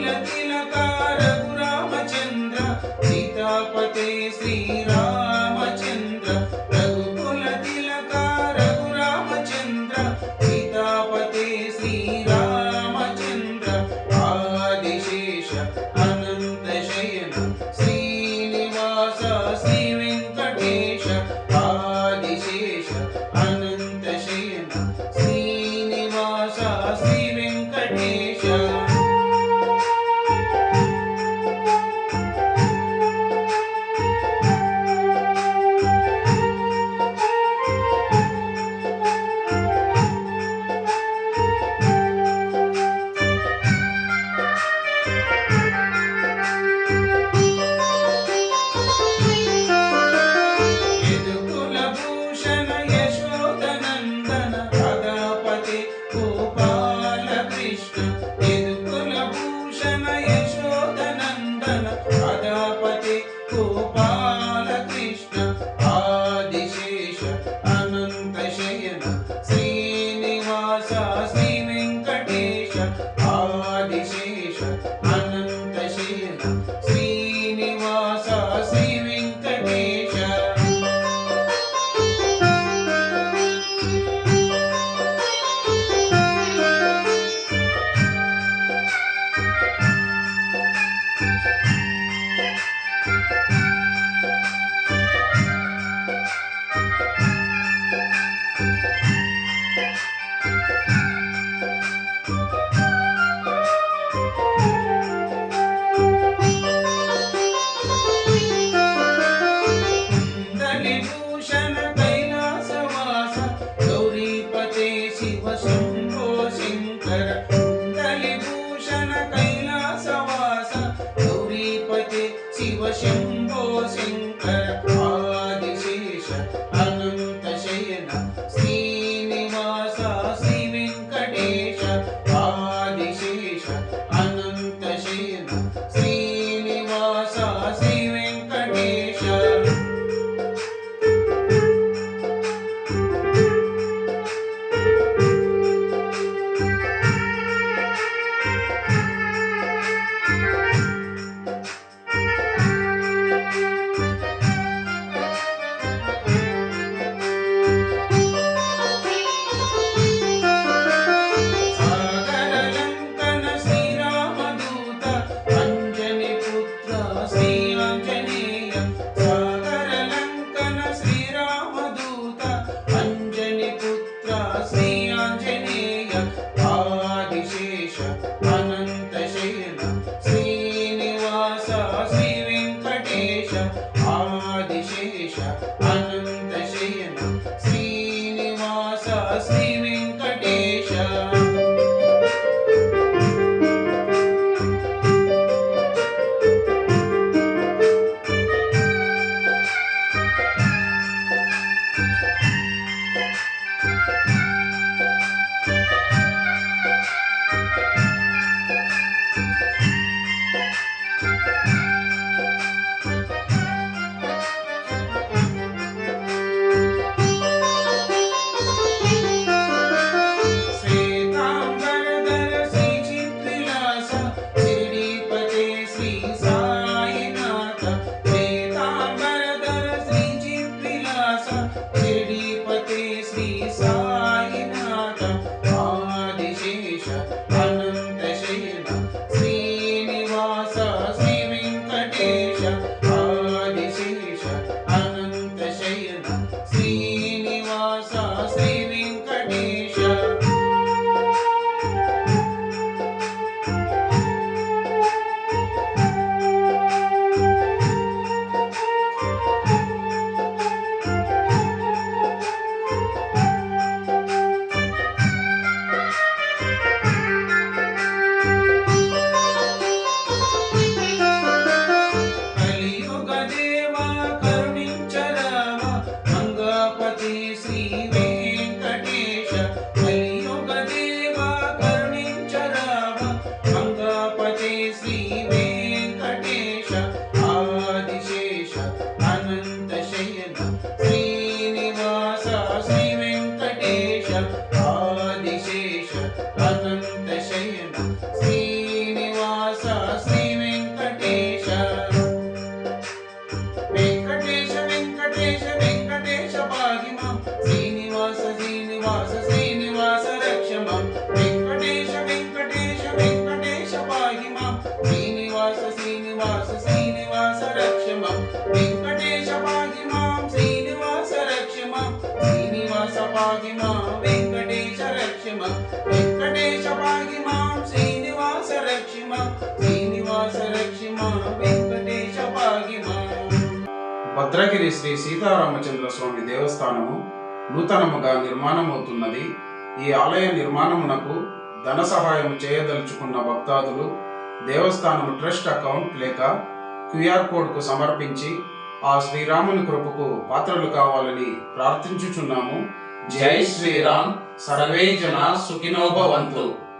तिलक रघुरामचंद्र सीतापते श्रीरामचंद्र रघुकुल तिलक रघुरामचंद्र सीतापते श्रीरामचंद्र आदिशेष अनंत शयन श्रीनिवास श्री वेंकटेश आदिशेष अनंत शयन श्रीनिवास श्री वेंकटेश गोपाल कृष्ण आदिशेष अनंत शयन श्रीनिवास श्री वेंकटेश आदिशेष अनंत शयन श्रीनिवास श्री वेंकटेश भूषण कैलासवास गौरीपते शिव शंभो शंकर कुंडलीभूषण कैलासवास गौरीपते शिव शंभो शंकर आदिशेष अनंत शयन श्रीनिवास श्री वेंकटेश आदिशेष अनंत शयन श्रीनिवास श्री वेंकटेश శ్రీనివాస శ్రీనివాస శ్రీనివాస రక్షమాం వెంకటేశ పాగి మాం శ్రీనివాస రక్షమాం శ్రీనివాస పాగి మాం వెంకటేశ రక్షమాం వెంకటేశ పాగి మాం శ్రీనివాస రక్షమాం శ్రీనివాస రక్షమాం వెంకటేశ పాగి మాం. భద్రగిరి శ్రీ సీతారామచంద్ర స్వామి దేవస్థానము నూతనముగా నిర్మాణమవుతున్నది. ఈ ఆలయ నిర్మాణమునకు ధన సహాయం చేయదలుచుకున్న భక్తాదులు దేవస్థానం ట్రస్ట్ అకౌంట్ లేక క్యూఆర్ కోడ్కు సమర్పించి ఆ శ్రీరాముని కృపకు పాత్రలు కావాలని ప్రార్థించుచున్నాము. జై శ్రీరామ్. సర్వే జన సుఖినో భవంతు.